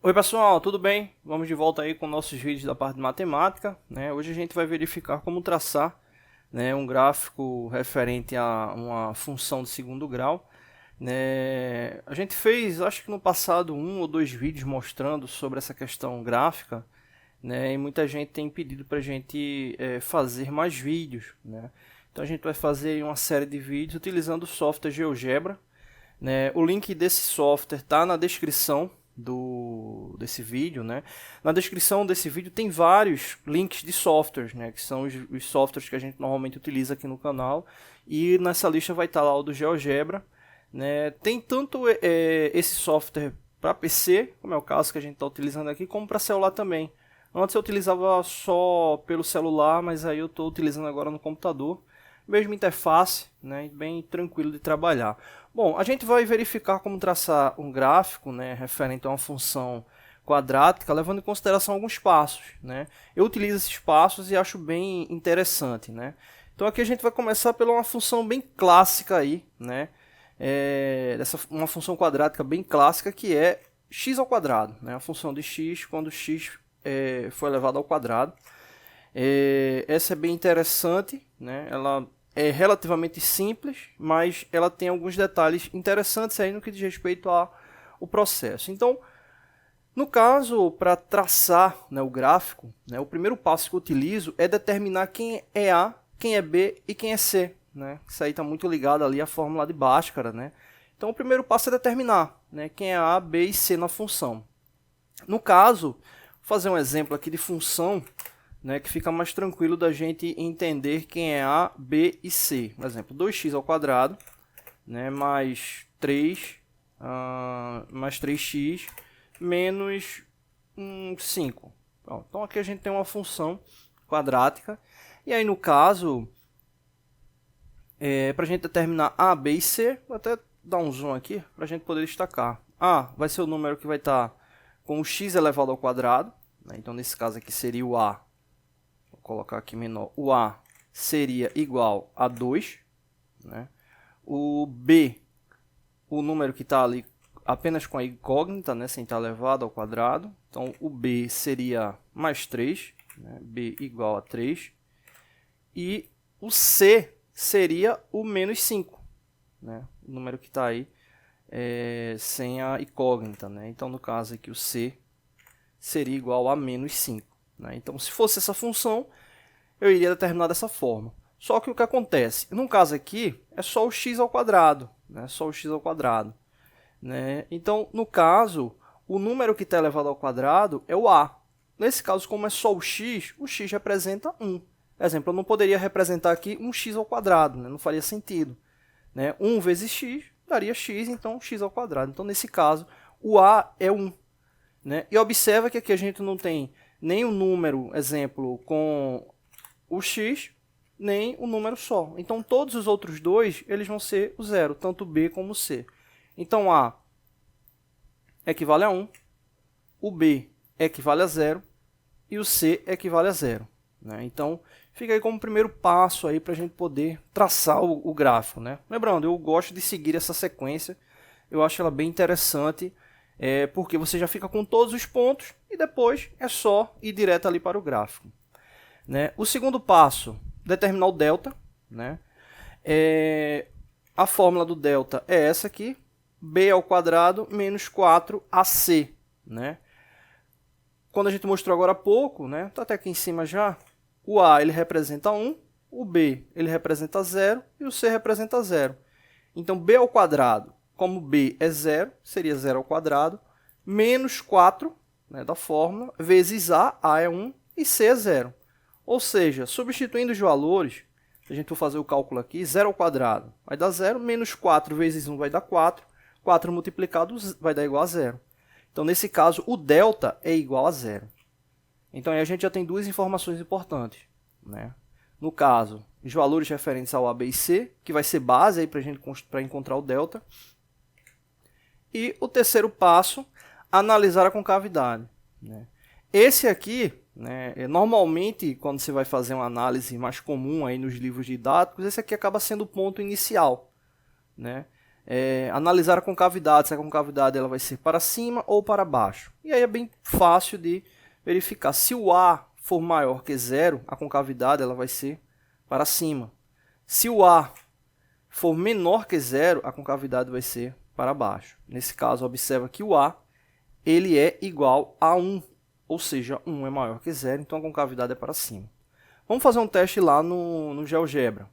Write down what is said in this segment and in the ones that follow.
Oi pessoal, tudo bem? Vamos de volta aí com nossos vídeos da parte de matemática, né? Hoje a gente vai verificar como traçar, né, um gráfico referente a uma função de segundo grau, né? A gente fez, acho que no passado, um ou dois vídeos mostrando sobre essa questão gráfica, né? E muita gente tem pedido para a gente fazer mais vídeos, né? Então a gente vai fazer uma série de vídeos utilizando o software GeoGebra, né? O link desse software está na descrição desse vídeo, né? Na descrição desse vídeo tem vários links de softwares, né? Que são os softwares que a gente normalmente utiliza aqui no canal, e nessa lista vai estar lá o do GeoGebra, né? Tem tanto esse software para PC, como é o caso que a gente está utilizando aqui, como para celular também. Antes eu utilizava só pelo celular, mas aí eu estou utilizando agora no computador. Mesma interface, né, bem tranquilo de trabalhar. Bom, a gente vai verificar como traçar um gráfico, né, referente a uma função quadrática, levando em consideração alguns passos, né. Eu utilizo esses passos e acho bem interessante, né. Então aqui a gente vai começar pela uma função bem clássica aí, né, uma função quadrática bem clássica, que é x ao quadrado, né, a função de x quando x for elevado ao quadrado. Essa é bem interessante, né, ela é relativamente simples, mas ela tem alguns detalhes interessantes aí no que diz respeito ao processo. Então, no caso, para traçar, né, o gráfico, né, o primeiro passo que eu utilizo é determinar quem é A, quem é B e quem é C, né? Isso aí está muito ligado ali à fórmula de Bhaskara, né? Então, o primeiro passo é determinar, né, quem é A, B e C na função. No caso, vou fazer um exemplo aqui de função, né, que fica mais tranquilo da gente entender quem é A, B e C. Por exemplo, 2x ao quadrado, né, mais 3x menos 5. Pronto. Então aqui a gente tem uma função quadrática. E aí no caso, para a gente determinar A, B e C, vou até dar um zoom aqui para a gente poder destacar. A vai ser o número que vai estar com o x elevado ao quadrado, né, então nesse caso aqui seria o A. Vou colocar aqui menor. O A seria igual a 2. Né? O B, o número que está ali apenas com a incógnita, né? Sem estar elevado ao quadrado. Então, o B seria mais 3. Né? B igual a 3. E o C seria o menos 5. Né? O número que está aí sem a incógnita. Né? Então, no caso aqui, o C seria igual a menos 5. Né? Então, se fosse essa função, eu iria determinar dessa forma. Só que o que acontece? No caso aqui, é só o x ao quadrado. Né? Só o x ao quadrado. Né? Então, no caso, o número que está elevado ao quadrado é o A. Nesse caso, como é só o x representa 1. Por exemplo, eu não poderia representar aqui um x ao quadrado. Né? Não faria sentido. Né? 1 vezes x daria x, então x ao quadrado. Então, nesse caso, o A é 1. Né? E observa que aqui a gente não tem nem o número, exemplo, com o x, nem o número só. Então, todos os outros dois eles vão ser o zero, tanto B como C. Então, A equivale a 1, o B equivale a 0 e o C equivale a 0. Né? Então, fica aí como primeiro passo aí para a gente poder traçar o gráfico. Né? Lembrando, eu gosto de seguir essa sequência, eu acho ela bem interessante, porque você já fica com todos os pontos e depois é só ir direto ali para o gráfico. Né? O segundo passo, determinar o delta. Né? A fórmula do delta é essa aqui, b ao quadrado menos 4ac. Né? Quando a gente mostrou agora há pouco, né? Tá até aqui em cima já, o a ele representa 1, o b ele representa 0 e o c representa 0. Então, b ao quadrado, como b é 0, seria 0 ao quadrado, menos 4, né, da fórmula, vezes a é 1 e c é 0. Ou seja, substituindo os valores, se a gente for fazer o cálculo aqui, 0 ao quadrado vai dar 0, menos 4 vezes 1 vai dar 4, 4 multiplicado vai dar igual a 0. Então, nesse caso, o delta é igual a 0. Então, aí a gente já tem duas informações importantes. Né? No caso, os valores referentes ao A, B e C, que vai ser base para encontrar o delta. E o terceiro passo, analisar a concavidade. Né? Esse aqui, né, normalmente, quando você vai fazer uma análise mais comum aí nos livros didáticos, esse aqui acaba sendo o ponto inicial. Né? analisar a concavidade, se a concavidade ela vai ser para cima ou para baixo. E aí é bem fácil de verificar. Se o A for maior que zero, a concavidade ela vai ser para cima. Se o A for menor que zero, a concavidade vai ser para baixo. Nesse caso, observa que o A ele é igual a 1, ou seja, 1 é maior que zero, então a concavidade é para cima. Vamos fazer um teste lá no GeoGebra.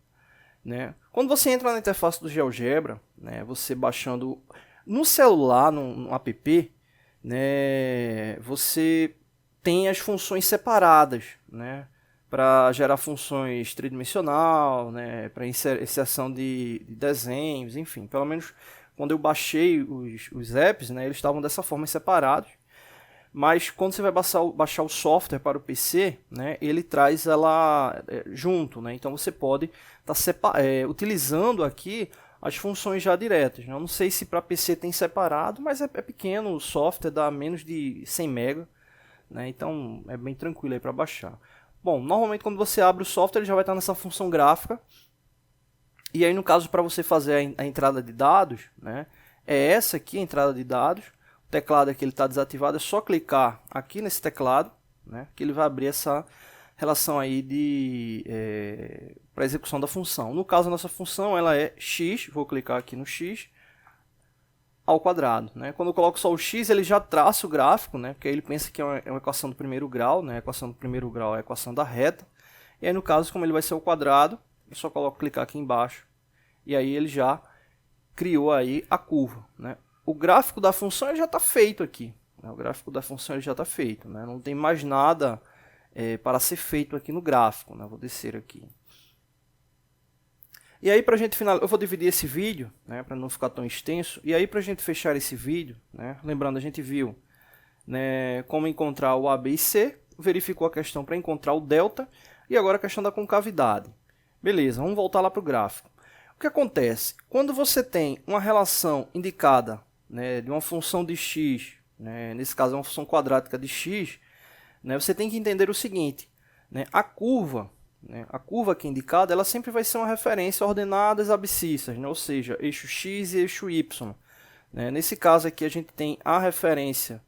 Né? Quando você entra na interface do GeoGebra, né, você baixando no celular, no app, né, você tem as funções separadas, né, para gerar funções tridimensional, né, para inserção de desenhos, enfim. Pelo menos quando eu baixei os apps, né, eles estavam dessa forma separados. Mas quando você vai baixar o software para o PC, né, ele traz ela junto. Né? Então você pode estar utilizando aqui as funções já diretas. Né? Eu não sei se para PC tem separado, mas é pequeno, o software dá menos de 100 MB. Né? Então é bem tranquilo para baixar. Bom, normalmente quando você abre o software ele já vai estar nessa função gráfica. E aí no caso para você fazer a entrada de dados, né, é essa aqui a entrada de dados. O teclado aqui está desativado, é só clicar aqui nesse teclado, né, que ele vai abrir essa relação aí para execução da função. No caso, a nossa função ela é x, vou clicar aqui no x, ao quadrado. Né? Quando eu coloco só o x, ele já traça o gráfico, né, porque aí ele pensa que é uma equação do primeiro grau, né, a equação do primeiro grau é a equação da reta. E aí, no caso, como ele vai ser o quadrado, eu só clicar aqui embaixo, e aí ele já criou aí a curva, né? O gráfico da função já está feito aqui. Né? O gráfico da função já está feito. Né? Não tem mais nada para ser feito aqui no gráfico. Né? Vou descer aqui. E aí, para a gente finalizar, eu vou dividir esse vídeo, né, para não ficar tão extenso. E aí, para a gente fechar esse vídeo, né, lembrando, a gente viu, né, como encontrar o A, B e C, verificou a questão para encontrar o delta, e agora a questão da concavidade. Beleza, vamos voltar lá para o gráfico. O que acontece? Quando você tem uma relação indicada, né, de uma função de x, né, nesse caso é uma função quadrática de x, né, você tem que entender o seguinte, né, a curva aqui indicada, ela sempre vai ser uma referência a ordenadas abscissas, né, ou seja, eixo x e eixo y. Né. Nesse caso aqui a gente tem a referência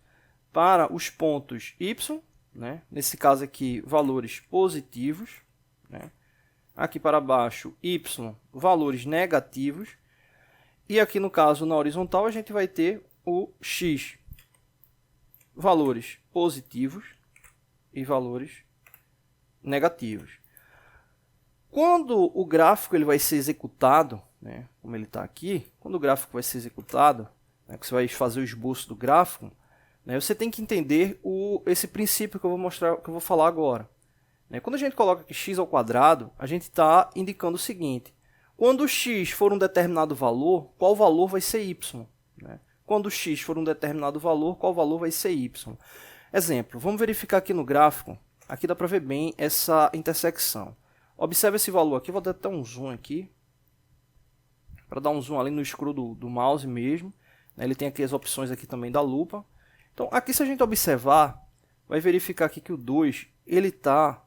para os pontos y, né, nesse caso aqui valores positivos, né. Aqui para baixo, y, valores negativos. E aqui no caso, na horizontal, a gente vai ter o x, valores positivos e valores negativos. Quando o gráfico ele vai ser executado, né, como ele está aqui, quando o gráfico vai ser executado, né, que você vai fazer o esboço do gráfico, né, você tem que entender esse princípio que eu vou mostrar, que eu vou falar agora. Quando a gente coloca aqui x ao quadrado, a gente está indicando o seguinte: quando x for um determinado valor, qual valor vai ser y? Quando x for um determinado valor, qual valor vai ser y? Exemplo, vamos verificar aqui no gráfico. Aqui dá para ver bem essa intersecção. Observe esse valor aqui, vou dar até um zoom aqui, para dar um zoom ali no escuro do mouse mesmo. Ele tem aqui as opções aqui também da lupa. Então, aqui se a gente observar, vai verificar aqui que o 2 ele está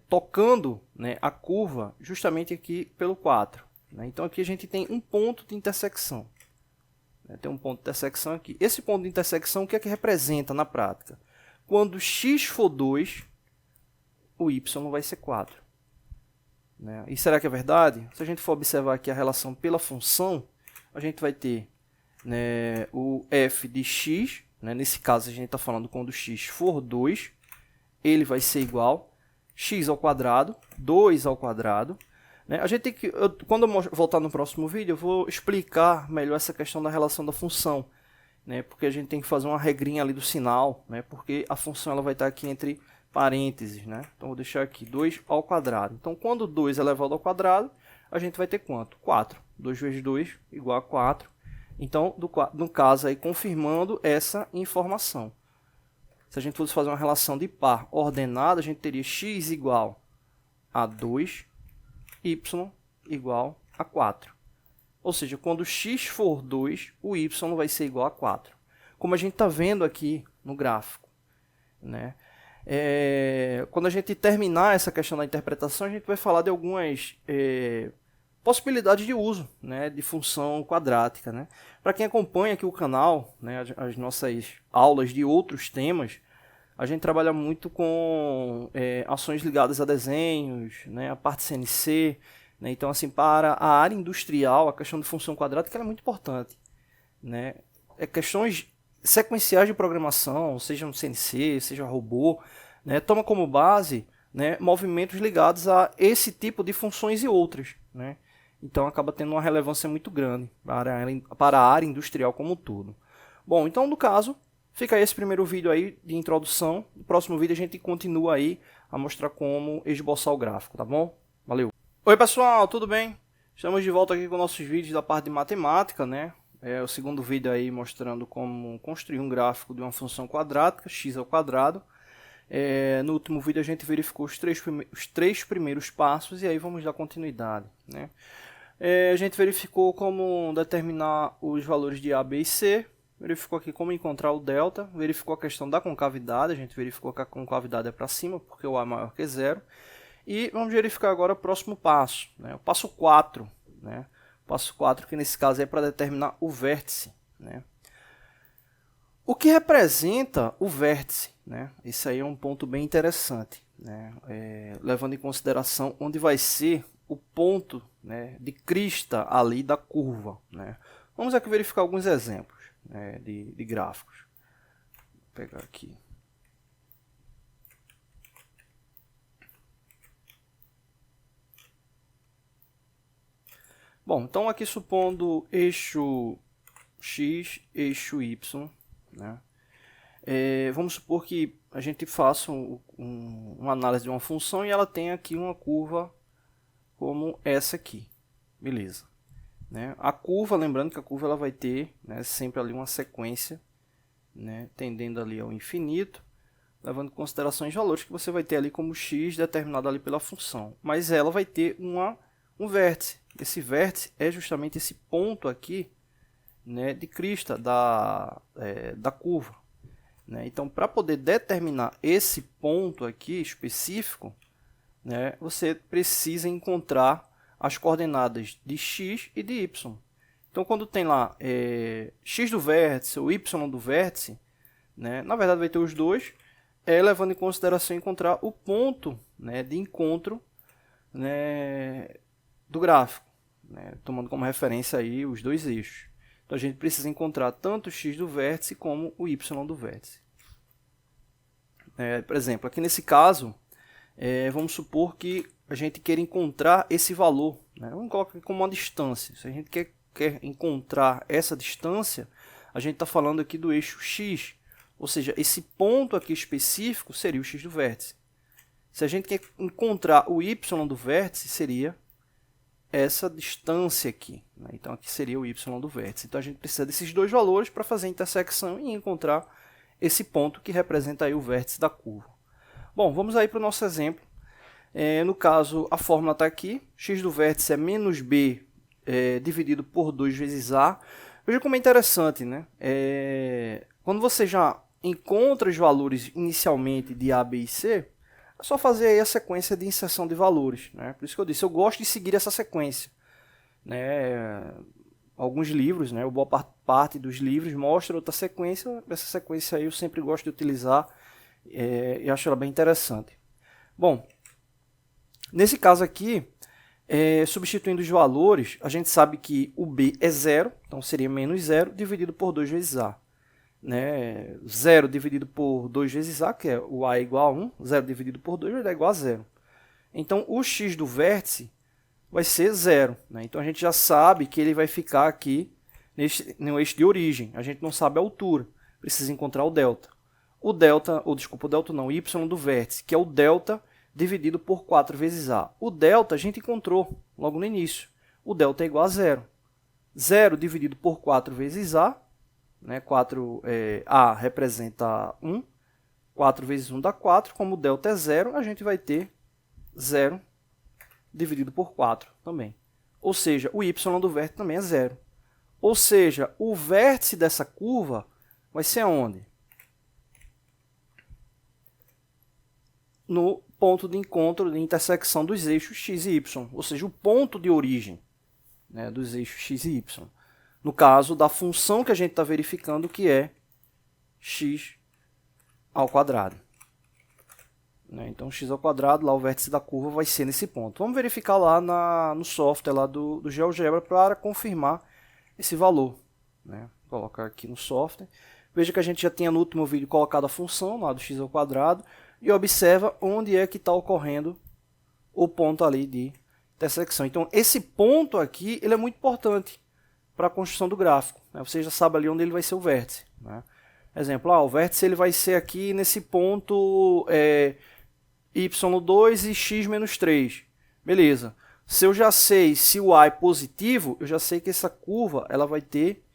tocando, né, a curva justamente aqui pelo 4. Né? Então aqui a gente tem um ponto de intersecção. Tem um ponto de intersecção aqui. Esse ponto de intersecção, o que é que representa na prática? Quando x for 2, o y vai ser 4. Né? E será que é verdade? Se a gente for observar aqui a relação pela função, a gente vai ter, né, o f de x, né? Nesse caso a gente está falando quando x for 2, ele vai ser igual x ao quadrado, 2 ao quadrado. Né? A gente tem que, quando eu voltar no próximo vídeo, eu vou explicar melhor essa questão da relação da função. Né? Porque a gente tem que fazer uma regrinha ali do sinal, né? Porque a função ela vai estar aqui entre parênteses. Né? Então, vou deixar aqui 2 ao quadrado. Então, quando 2 é elevado ao quadrado, a gente vai ter quanto? 4. 2 vezes 2 igual a 4. Então, no caso, aí, confirmando essa informação. Se a gente fosse fazer uma relação de par ordenada, a gente teria x igual a 2, y igual a 4. Ou seja, quando x for 2, o y vai ser igual a 4. Como a gente está vendo aqui no gráfico. Né? Quando a gente terminar essa questão da interpretação, a gente vai falar de algumas possibilidade de uso, né, de função quadrática, né? Para quem acompanha aqui o canal, né, as nossas aulas de outros temas, a gente trabalha muito com ações ligadas a desenhos, né, a parte CNC, né? Então, assim, para a área industrial, a questão de função quadrática é muito importante, né? Questões sequenciais de programação, seja no CNC, seja robô, né, toma como base, né, movimentos ligados a esse tipo de funções e outras, né? Então acaba tendo uma relevância muito grande para a área industrial como um todo. Bom, então no caso, fica aí esse primeiro vídeo aí de introdução. No próximo vídeo a gente continua aí a mostrar como esboçar o gráfico, tá bom? Valeu! Oi pessoal, tudo bem? Estamos de volta aqui com nossos vídeos da parte de matemática, né? É o segundo vídeo aí mostrando como construir um gráfico de uma função quadrática, x ao quadrado. No último vídeo a gente verificou os três primeiros passos e aí vamos dar continuidade, né? A gente verificou como determinar os valores de A, B e C, verificou aqui como encontrar o delta, verificou a questão da concavidade, a gente verificou que a concavidade é para cima porque o A é maior que zero. E vamos verificar agora o próximo passo, né? O passo 4, né? O passo 4 que nesse caso é para determinar o vértice, né? O que representa o vértice, né? Isso aí é um ponto bem interessante, né? Levando em consideração onde vai ser o ponto, né, de crista ali da curva, né? Vamos aqui verificar alguns exemplos, né, de gráficos. Vou pegar aqui. Bom, então aqui supondo eixo x, eixo y, né? Vamos supor que a gente faça uma análise de uma função e ela tem aqui uma curva como essa aqui, beleza, né? A curva, lembrando que a curva ela vai ter, né, sempre ali uma sequência, né, tendendo ali ao infinito, levando em consideração os valores que você vai ter ali como x determinado ali pela função, mas ela vai ter um vértice. Esse vértice é justamente esse ponto aqui, né, de crista da curva, né? Então, para poder determinar esse ponto aqui específico, né, você precisa encontrar as coordenadas de x e de y. Então, quando tem lá x do vértice ou y do vértice, né, na verdade vai ter os dois, levando em consideração encontrar o ponto, né, de encontro, né, do gráfico, né, tomando como referência aí os dois eixos. Então, a gente precisa encontrar tanto o x do vértice como o y do vértice. Por exemplo, aqui nesse caso, vamos supor que a gente queira encontrar esse valor, né? Vamos colocar aqui como uma distância. Se a gente quer encontrar essa distância, a gente está falando aqui do eixo x, ou seja, esse ponto aqui específico seria o x do vértice. Se a gente quer encontrar o y do vértice, seria essa distância aqui, né? Então, aqui seria o y do vértice. Então, a gente precisa desses dois valores para fazer a intersecção e encontrar esse ponto que representa aí o vértice da curva. Bom, vamos aí para o nosso exemplo. No caso, a fórmula está aqui. X do vértice é menos b dividido por 2 vezes a. Veja como é interessante, né? Quando você já encontra os valores inicialmente de a, b e c, é só fazer aí a sequência de inserção de valores, né? Por isso que eu disse, eu gosto de seguir essa sequência, né? Alguns livros, né, boa parte dos livros mostra outra sequência. Essa sequência aí eu sempre gosto de utilizar e acho ela bem interessante. Bom, nesse caso aqui, substituindo os valores, a gente sabe que o b é zero, então seria menos zero dividido por 2 vezes a. Né? 0 dividido por 2 vezes a, que é o a é igual a 1, 0 dividido por 2 vai dar igual a 0. Então, o x do vértice vai ser 0. Né? Então, a gente já sabe que ele vai ficar aqui no eixo de origem. A gente não sabe a altura. Precisa encontrar o delta. O delta, ou desculpa, o delta não, o y do vértice, que é o delta dividido por 4 vezes a. O delta a gente encontrou logo no início. O delta é igual a 0. 0 dividido por 4 vezes a, né? A representa 1. 4 vezes 1 dá 4. Como o delta é 0, a gente vai ter 0 dividido por 4 também. Ou seja, o y do vértice também é 0. Ou seja, o vértice dessa curva vai ser onde? No ponto de encontro, de intersecção dos eixos x e y. Ou seja, o ponto de origem. né, dos eixos x e y. No caso da função que a gente está verificando, que é x ao quadrado. Então, x ao quadrado, lá o vértice da curva vai ser nesse ponto. Vamos verificar lá no software lá do GeoGebra para confirmar esse valor. Vou colocar aqui no software. Veja que a gente já tinha no último vídeo colocado a função lá do x ao quadrado e observa onde é que está ocorrendo o ponto ali de intersecção. Então, esse ponto aqui ele é muito importante para a construção do gráfico. Você já sabe ali onde ele vai ser o vértice. Exemplo, o vértice ele vai ser aqui nesse ponto y2 e x menos 3. Beleza. Se eu já sei se o a é positivo, eu já sei que essa curva ela vai ter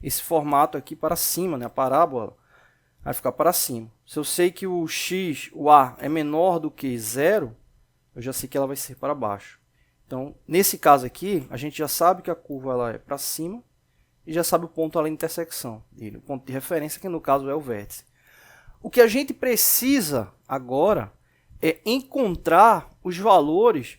esse formato aqui para cima, a parábola vai ficar para cima. Se eu sei que o x, o a, é menor do que 0, eu já sei que ela vai ser para baixo. Então, nesse caso aqui, a gente já sabe que a curva ela é para cima e já sabe o ponto além da intersecção dele, o ponto de referência, que no caso é o vértice. O que a gente precisa agora é encontrar os valores,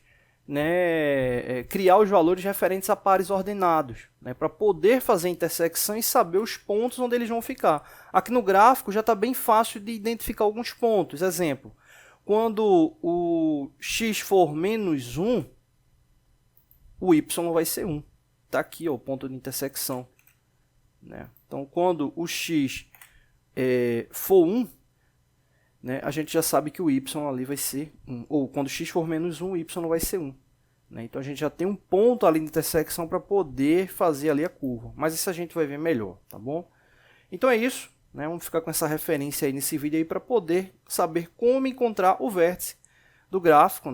criar os valores referentes a pares ordenados, para poder fazer a intersecção e saber os pontos onde eles vão ficar. Aqui no gráfico já está bem fácil de identificar alguns pontos. Exemplo, quando o x for menos 1, o y vai ser 1. Está aqui o ponto de intersecção. Então, quando o x for 1, a gente já sabe que o y ali vai ser 1. Ou quando x for menos 1, o y vai ser 1. Então, a gente já tem um ponto ali de intersecção para poder fazer ali a curva. Mas isso a gente vai ver melhor, tá bom? Então, é isso. Vamos ficar com essa referência aí nesse vídeo aí para poder saber como encontrar o vértice do gráfico.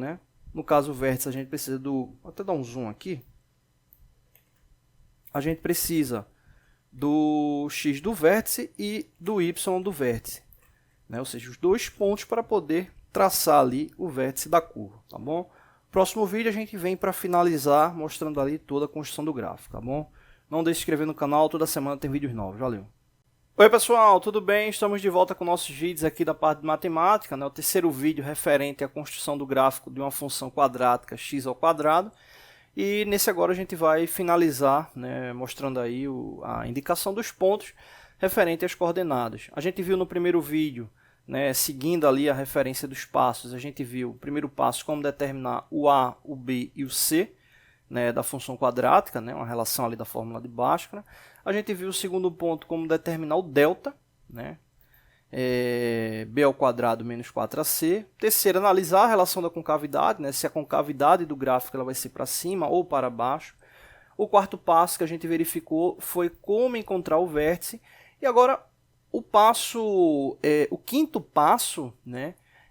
No caso, o vértice, a gente precisa do... Vou até dar um zoom aqui. A gente precisa do x do vértice e do y do vértice. Ou seja, os dois pontos para poder traçar ali o vértice da curva, tá bom? Próximo vídeo a gente vem para finalizar mostrando ali toda a construção do gráfico, tá bom? Não deixe de se inscrever no canal, toda semana tem vídeos novos, valeu! Oi pessoal, tudo bem? Estamos de volta com nossos vídeos aqui da parte de matemática, o terceiro vídeo referente à construção do gráfico de uma função quadrática x ao quadrado. E nesse agora a gente vai finalizar, mostrando aí a indicação dos pontos referente às coordenadas. A gente viu no primeiro vídeo, seguindo ali a referência dos passos, a gente viu o primeiro passo como determinar o a, o b e o c, da função quadrática, uma relação ali da fórmula de Bhaskara. A gente viu o segundo ponto como determinar o delta, b ao quadrado menos 4ac. Terceiro, analisar a relação da concavidade, se a concavidade do gráfico ela vai ser para cima ou para baixo. O quarto passo que a gente verificou foi como encontrar o vértice. E agora o quinto passo,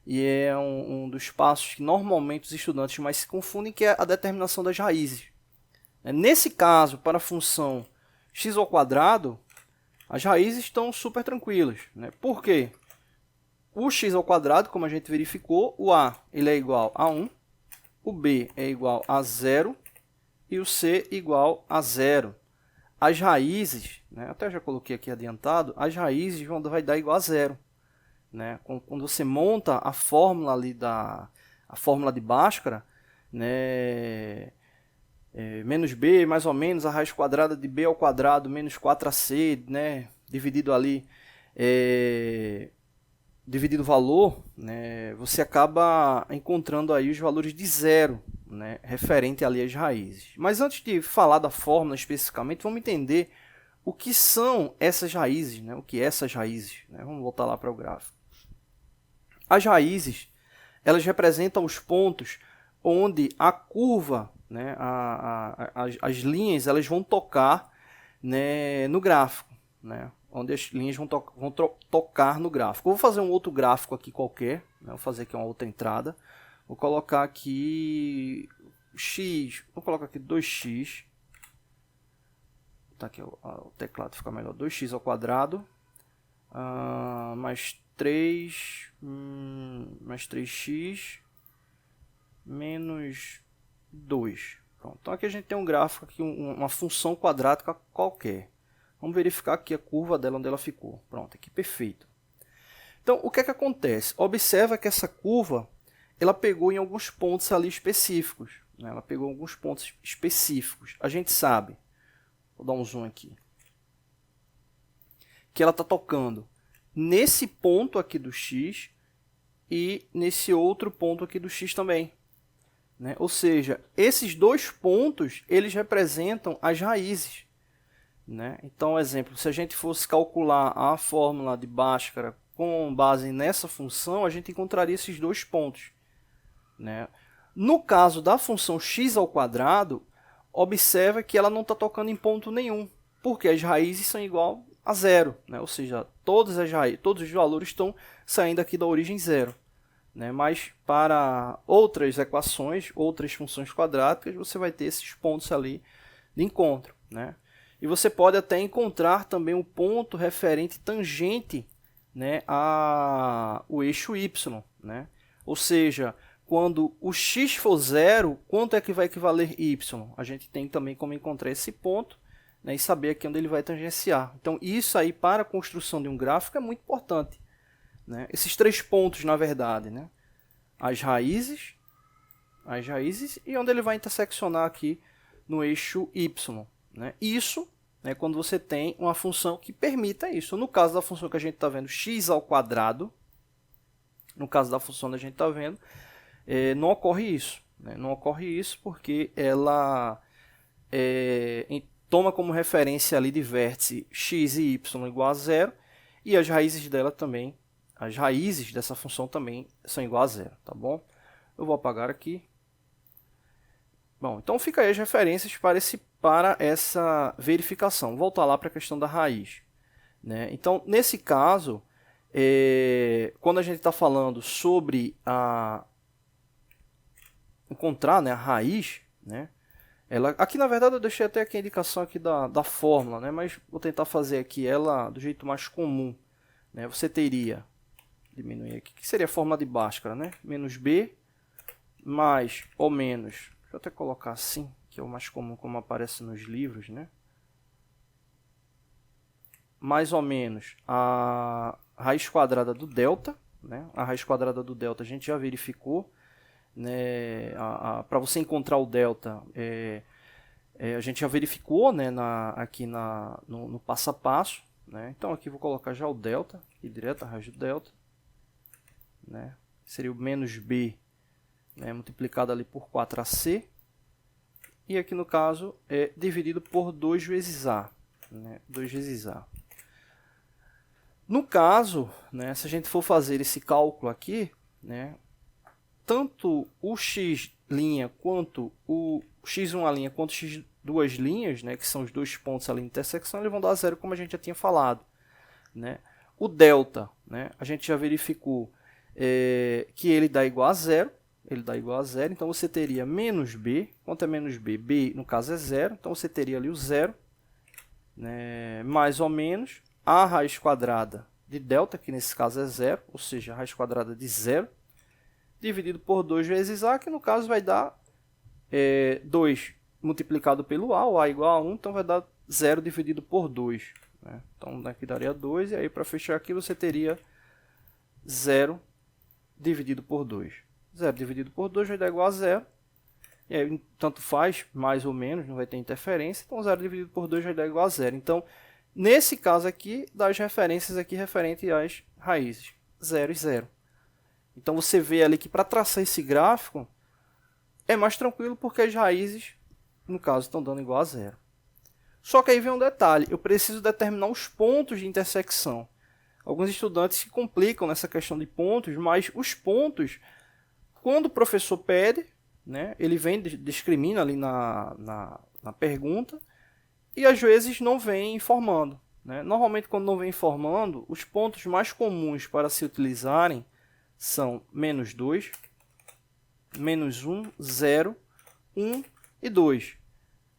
e é um dos passos que normalmente os estudantes mais se confundem, que é a determinação das raízes. Nesse caso, para a função x ao quadrado, as raízes estão super tranquilas. Por quê? O x ao quadrado, como a gente verificou, o a ele é igual a 1, o b é igual a 0 e o c igual a 0. As raízes, até já coloquei aqui adiantado, as raízes vai dar igual a 0. Quando você monta a fórmula ali a fórmula de Bhaskara, menos b mais ou menos a raiz quadrada de b ao quadrado menos 4ac, dividido ali, dividido o valor, você acaba encontrando aí os valores de 0, referente ali às raízes. Mas antes de falar da fórmula especificamente, vamos entender o que são essas raízes, o que é essas raízes. Vamos voltar lá para o gráfico. As raízes, elas representam os pontos onde a curva, as linhas, elas vão tocar, no gráfico, onde as linhas vão tocar no gráfico. Eu vou fazer um outro gráfico aqui qualquer, vou fazer aqui uma outra entrada. Vou colocar aqui x, vou colocar aqui 2x. Tá aqui o teclado fica melhor. 2x ao quadrado mais 3 mais 3x menos 2. Pronto. Então aqui a gente tem um gráfico aqui, uma função quadrática qualquer. Vamos verificar aqui a curva dela, onde ela ficou. Pronto, aqui perfeito. Então, o que é que acontece? Observa que essa curva, ela pegou em alguns pontos ali específicos. né? Ela pegou alguns pontos específicos. A gente sabe, vou dar um zoom aqui, que ela está tocando nesse ponto aqui do x e nesse outro ponto aqui do x também, né? Ou seja, esses dois pontos, eles representam as raízes, né? Então, exemplo, se a gente fosse calcular a fórmula de Bhaskara com base nessa função, a gente encontraria esses dois pontos, né? No caso da função x ao quadrado, observa que ela não está tocando em ponto nenhum, porque as raízes são igual a zero, né? Ou seja, todos os valores estão saindo aqui da origem zero, né? Mas para outras equações, outras funções quadráticas, você vai ter esses pontos ali de encontro, né? E você pode até encontrar também um ponto referente tangente, né, ao eixo y, né? Ou seja, quando o x for zero, quanto é que vai equivaler y? A gente tem também como encontrar esse ponto, né, e saber aqui onde ele vai tangenciar. Então, isso aí para a construção de um gráfico é muito importante, né? Esses três pontos, na verdade, né? As raízes e onde ele vai interseccionar aqui no eixo y, né? Isso, né, quando você tem uma função que permita isso. No caso da função que a gente está vendo, x ao quadrado, no caso da função que a gente está vendo, não ocorre isso, né? Não ocorre isso porque ela toma como referência ali de vértice x e y igual a zero, e as raízes dela também, as raízes dessa função também são igual a zero, tá bom? Eu vou apagar aqui. Bom, então fica aí as referências para essa verificação. Vou voltar lá para a questão da raiz, né? Então, nesse caso, quando a gente está falando sobre encontrar, né, a raiz, né? Aqui, na verdade, eu deixei até aqui a indicação aqui da fórmula, né? Mas vou tentar fazer aqui ela do jeito mais comum, né? Você teria, diminuir aqui, que seria a fórmula de Bhaskara, né? Menos b mais ou menos, deixa eu até colocar assim, que é o mais comum como aparece nos livros, né? Mais ou menos a raiz quadrada do delta, né? A raiz quadrada do delta a gente já verificou, né? Para você encontrar o delta, a gente já verificou, né? Aqui no passo a passo, né? Então aqui vou colocar já o delta, aqui direto a raiz do delta, né? Seria o menos b, né, multiplicado ali por 4ac, e aqui no caso é dividido por 2 vezes a, né, 2 vezes a. No caso, né, se a gente for fazer esse cálculo aqui, né, tanto o x' quanto o x1' quanto o x2', né, que são os dois pontos ali de intersecção, eles vão dar zero, como a gente já tinha falado, né? O delta, né, a gente já verificou que ele dá igual a zero. Então você teria menos b. Quanto é menos b? B, no caso, é zero. Então você teria ali o zero, né, mais ou menos a raiz quadrada de delta, que nesse caso é zero, ou seja, a raiz quadrada de zero, dividido por 2 vezes a, que no caso vai dar 2 multiplicado pelo a, o a igual a 1, então vai dar 0 dividido por 2. Né? Então aqui daria 2, e aí para fechar aqui você teria 0 dividido por 2. 0 dividido por 2 vai dar igual a 0. E aí, tanto faz, mais ou menos, não vai ter interferência. Então, 0 dividido por 2 vai dar igual a 0. Então, nesse caso aqui, das referências aqui referente às raízes. 0 e 0. Então, você vê ali que para traçar esse gráfico, é mais tranquilo porque as raízes, no caso, estão dando igual a 0. Só que aí vem um detalhe. Eu preciso determinar os pontos de intersecção. Alguns estudantes se complicam nessa questão de pontos, mas os pontos, quando o professor pede, né, ele vem, discrimina ali na pergunta, e às vezes não vem informando, né? Normalmente, quando não vem informando, os pontos mais comuns para se utilizarem são menos 2, menos 1, 0, 1 e 2.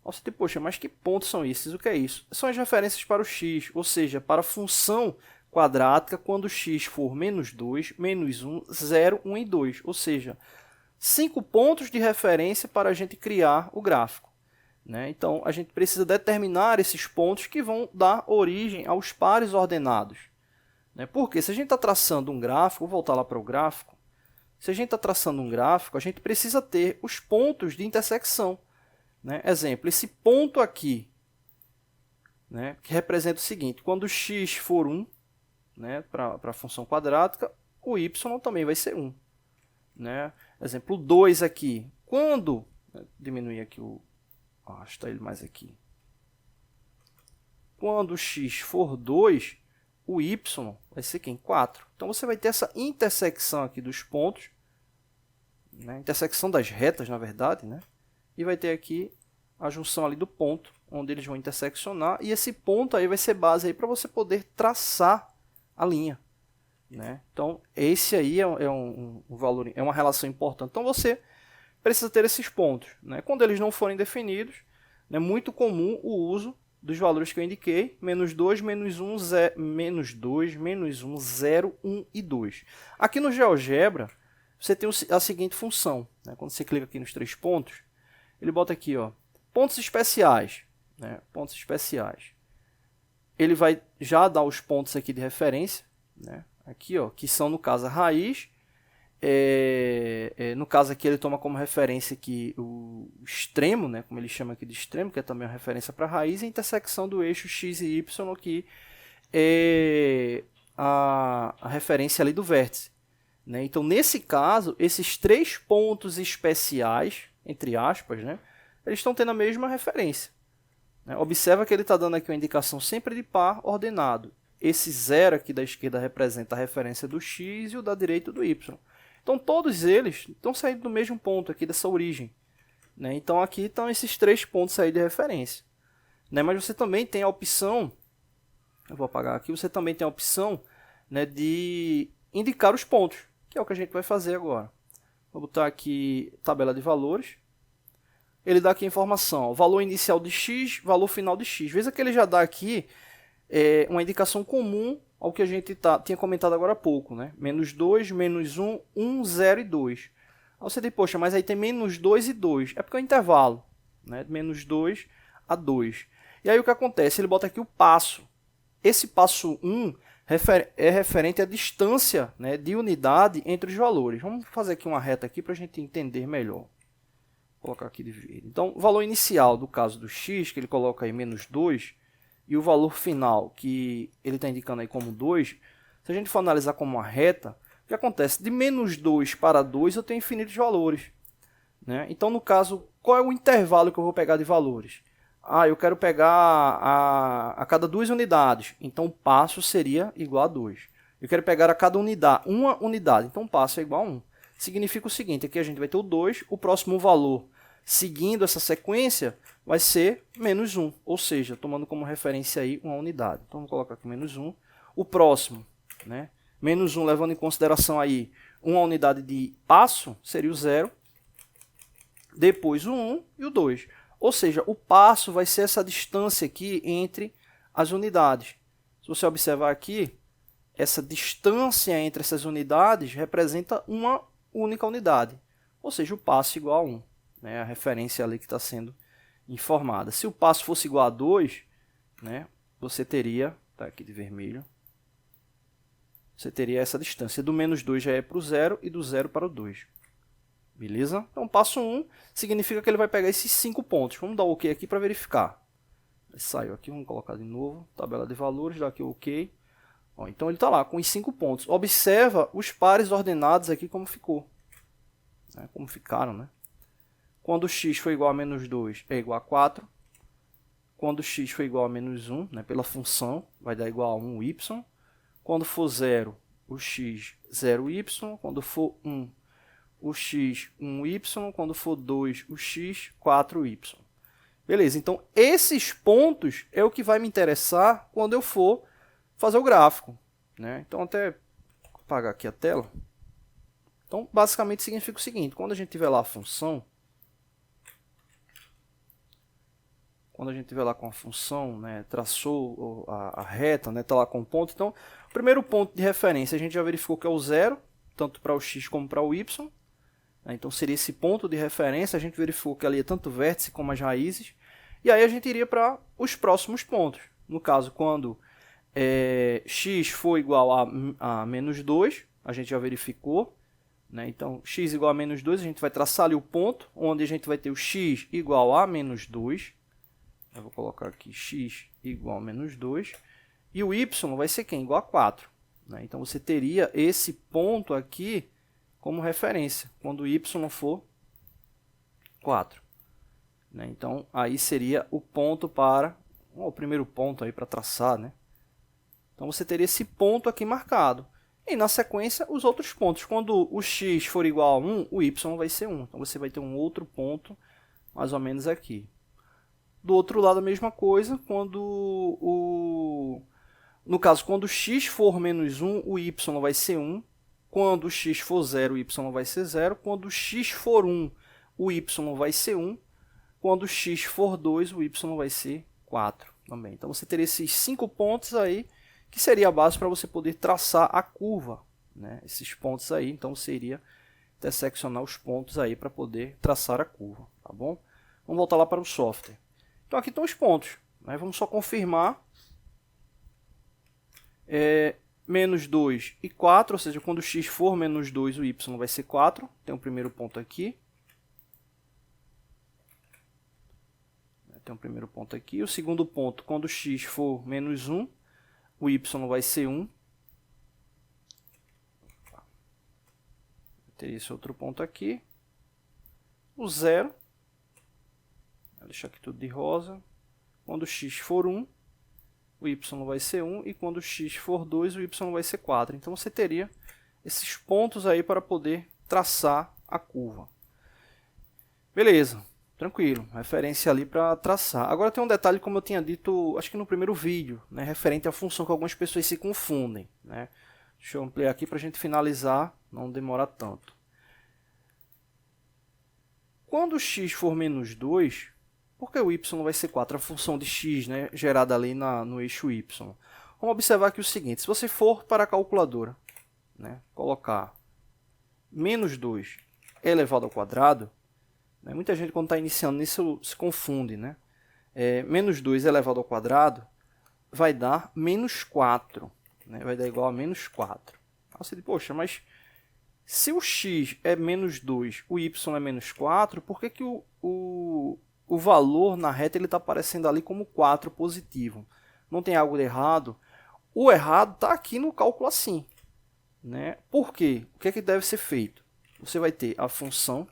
Você diz, poxa, mas que pontos são esses? O que é isso? São as referências para o x, ou seja, para a função quadrática quando x for menos 2, menos 1, 0, 1 e 2. Ou seja, 5 pontos de referência para a gente criar o gráfico, né? Então, a gente precisa determinar esses pontos que vão dar origem aos pares ordenados, né? Porque se a gente está traçando um gráfico, vou voltar lá para o gráfico, se a gente está traçando um gráfico, a gente precisa ter os pontos de intersecção. Né? Exemplo, esse ponto aqui, né, que representa o seguinte, quando x for 1, né, para a função quadrática, o y também vai ser 1. Né? Exemplo 2 aqui, quando, diminuir aqui arrastar ele mais aqui, quando x for 2, o y vai ser quem? 4. Então, você vai ter essa intersecção aqui dos pontos, né? Intersecção das retas, na verdade, né? E vai ter aqui a junção ali do ponto, onde eles vão interseccionar, e esse ponto aí vai ser base aí para você poder traçar a linha. Né? Então, esse aí é um valor, é uma relação importante. Então, você precisa ter esses pontos. Né? Quando eles não forem definidos, é muito comum o uso dos valores que eu indiquei, menos 2, menos 1, 0, menos 2, menos 1, 0, 1 e 2. Aqui no GeoGebra, você tem a seguinte função. Né? Quando você clica aqui nos 3 pontos, ele bota aqui, ó, pontos especiais. Né? Pontos especiais. Ele vai já dar os pontos aqui de referência, né? Aqui, ó, que são, no caso, a raiz. No caso aqui, ele toma como referência aqui o extremo, né, como ele chama aqui de extremo, que é também uma referência para a raiz, e a intersecção do eixo x e y, que é a referência ali do vértice. Né? Então, nesse caso, esses 3 pontos especiais, entre aspas, né, eles estão tendo a mesma referência. Né? Observa que ele está dando aqui uma indicação sempre de par ordenado. Esse 0 aqui da esquerda representa a referência do x e o da direita do y. Então, todos eles estão saindo do mesmo ponto aqui, dessa origem. Né? Então, aqui estão esses 3 pontos aí de referência. Né? Mas você também tem a opção, eu vou apagar aqui, você também tem a opção, né, de indicar os pontos, que é o que a gente vai fazer agora. Vou botar aqui tabela de valores. Ele dá aqui a informação, ó, valor inicial de x, valor final de x. Veja que ele já dá aqui uma indicação comum ao que a gente tinha comentado agora há pouco, né? Menos 2, menos 1, 1, 0 e 2. Aí você diz, poxa, mas aí tem menos 2 e 2. É porque é o intervalo, né? Menos 2 a 2. E aí o que acontece? Ele bota aqui o passo. Esse passo 1 é referente à distância, né, de unidade entre os valores. Vamos fazer aqui uma reta aqui para a gente entender melhor. Vou colocar aqui de verde. Então, o valor inicial do caso do x, que ele coloca aí menos 2, e o valor final, que ele está indicando aí como 2, se a gente for analisar como uma reta, o que acontece? De menos 2 para 2 eu tenho infinitos valores. Né? Então, no caso, qual é o intervalo que eu vou pegar de valores? Eu quero pegar a cada 2 unidades, então o passo seria igual a 2. Eu quero pegar a cada unidade, uma unidade, então o passo é igual a 1. Significa o seguinte, aqui a gente vai ter o 2, o próximo valor, seguindo essa sequência, vai ser menos 1, ou seja, tomando como referência aí uma unidade. Então, vamos colocar aqui menos 1. O próximo, né? Menos 1, levando em consideração aí uma unidade de passo, seria o 0. Depois o 1 e o 2. Ou seja, o passo vai ser essa distância aqui entre as unidades. Se você observar aqui, essa distância entre essas unidades representa uma única unidade. Ou seja, o passo igual a 1. Né? A referência ali que está sendo informada. Se o passo fosse igual a 2, né, você teria, tá aqui de vermelho, você teria essa distância. Do menos 2 já é para o 0 e do 0 para o 2. Beleza? Então, passo 1 significa que ele vai pegar esses 5 pontos. Vamos dar o OK aqui para verificar. Saiu aqui, vamos colocar de novo. Tabela de valores, dá aqui o OK. Ó, então, ele está lá com os 5 pontos. Observa os pares ordenados aqui como ficou. Né? Como ficaram, né? Quando x foi igual a menos 2, é igual a 4. Quando x foi igual a menos 1, né, pela função, vai dar igual a 1y. Quando for 0, o x, 0y. Quando for 1, o x, 1y. Quando for 2, o x, 4y. Beleza, então esses pontos é o que vai me interessar quando eu for fazer o gráfico. Né? Então, até apagar aqui a tela. Então, basicamente significa o seguinte, quando a gente tiver lá a função, quando a gente tiver lá com a função, né, traçou a reta, né, tá lá com o ponto. Então, o primeiro ponto de referência a gente já verificou que é o 0, tanto para o x como para o y. Né, então, seria esse ponto de referência. A gente verificou que ali é tanto o vértice como as raízes. E aí a gente iria para os próximos pontos. No caso, quando x for igual a menos 2, a gente já verificou. né? Então, x igual a menos 2, a gente vai traçar ali o ponto, onde a gente vai ter o x igual a menos 2. Eu vou colocar aqui x igual a menos 2. E o y vai ser quem? Igual a 4. Né? Então, você teria esse ponto aqui como referência, quando o y for 4. Né? Então, aí seria o ponto para... o primeiro ponto aí para traçar, né? Então, você teria esse ponto aqui marcado. E, na sequência, os outros pontos. Quando o x for igual a 1, o y vai ser 1. Então, você vai ter um outro ponto, mais ou menos aqui. Do outro lado, a mesma coisa. No caso, quando o x for menos 1, o y vai ser 1. Quando o x for 0, o y vai ser 0. Quando o x for 1, o y vai ser 1. Quando o x for 2, o y vai ser 4 também. Então, você teria esses 5 pontos aí, que seria a base para você poder traçar a curva, né? Esses pontos aí, então, seria interseccionar os pontos aí para poder traçar a curva, tá bom? Vamos voltar lá para o software. Então, aqui estão os pontos, né? Vamos só confirmar. Menos 2 e 4, ou seja, quando o x for menos 2, o y vai ser 4. Tem o primeiro ponto aqui. Tem o primeiro ponto aqui. O segundo ponto, quando o x for menos 1, o y vai ser 1. Vou ter esse outro ponto aqui. O 0. Vou deixar aqui tudo de rosa. Quando o x for 1, o y vai ser 1. E quando o x for 2, o y vai ser 4. Então, você teria esses pontos aí para poder traçar a curva. Beleza. Tranquilo, referência ali para traçar. Agora tem um detalhe, como eu tinha dito, acho que no primeiro vídeo, né, referente à função que algumas pessoas se confundem. Né? Deixa eu ampliar aqui para a gente finalizar, não demorar tanto. Quando x for menos 2, por que o y vai ser 4? A função de x, né, gerada ali no eixo y. Vamos observar aqui o seguinte, se você for para a calculadora, né, colocar menos 2 elevado ao quadrado, muita gente, quando está iniciando nisso, se confunde. Né? Menos 2 elevado ao quadrado vai dar menos 4. Né? Vai dar igual a menos 4. Aí você diz, poxa, mas se o x é menos 2, o y é menos 4, por que, que o valor na reta está aparecendo ali como 4 positivo? Não tem algo de errado? O errado está aqui no cálculo assim. Né? Por quê? O que é que deve ser feito? Você vai ter a função...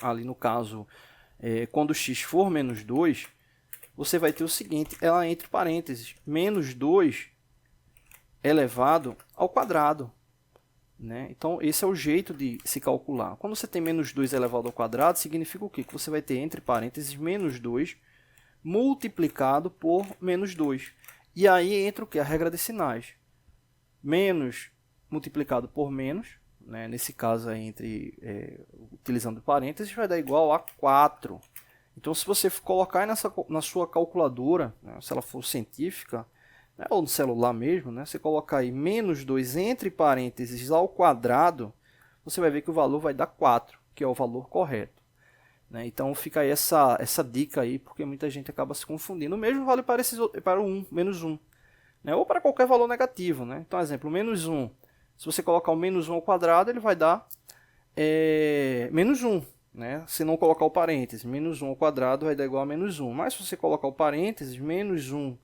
ali no caso, quando x for menos 2, você vai ter o seguinte, ela entre parênteses, menos 2 elevado ao quadrado. Né? Então, esse é o jeito de se calcular. Quando você tem menos 2 elevado ao quadrado, significa o quê? Que você vai ter entre parênteses menos 2 multiplicado por menos 2. E aí entra o quê? A regra de sinais. Menos multiplicado por menos, né? Nesse caso, aí, utilizando parênteses, vai dar igual a 4. Então, se você colocar na sua calculadora, né, se ela for científica, né, ou no celular mesmo, né, você colocar aí menos 2 entre parênteses ao quadrado, você vai ver que o valor vai dar 4, que é o valor correto. Né? Então, fica aí essa dica aí, porque muita gente acaba se confundindo. O mesmo vale para o 1, menos 1. Né? Ou para qualquer valor negativo. Né? Então, exemplo, menos 1. Se você colocar o menos 1 ao quadrado, ele vai dar menos 1. Né? Se não colocar o parênteses, menos 1 ao quadrado vai dar igual a menos 1. Mas se você colocar o parênteses, menos 1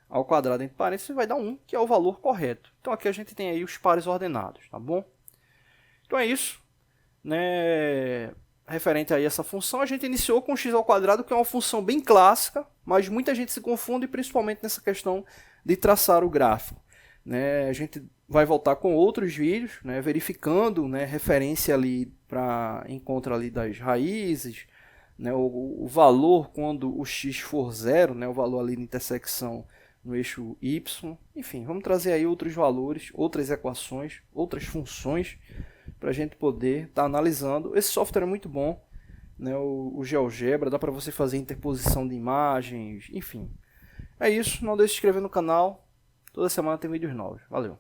ao quadrado entre parênteses, vai dar 1, que é o valor correto. Então, aqui a gente tem aí os pares ordenados, tá bom? Então, é isso. Né? Referente a essa função, a gente iniciou com x ao quadrado, que é uma função bem clássica, mas muita gente se confunde, principalmente nessa questão de traçar o gráfico. Né? A gente vai voltar com outros vídeos, né? Verificando, né, referência ali para encontro ali das raízes, né? O valor quando o x for 0, né? O valor ali de intersecção no eixo y. Enfim, vamos trazer aí outros valores, outras equações, outras funções para a gente poder estar analisando. Esse software é muito bom, né? O GeoGebra, dá para você fazer interposição de imagens, enfim. É isso, não deixe de se inscrever no canal. Toda semana tem vídeos novos. Valeu!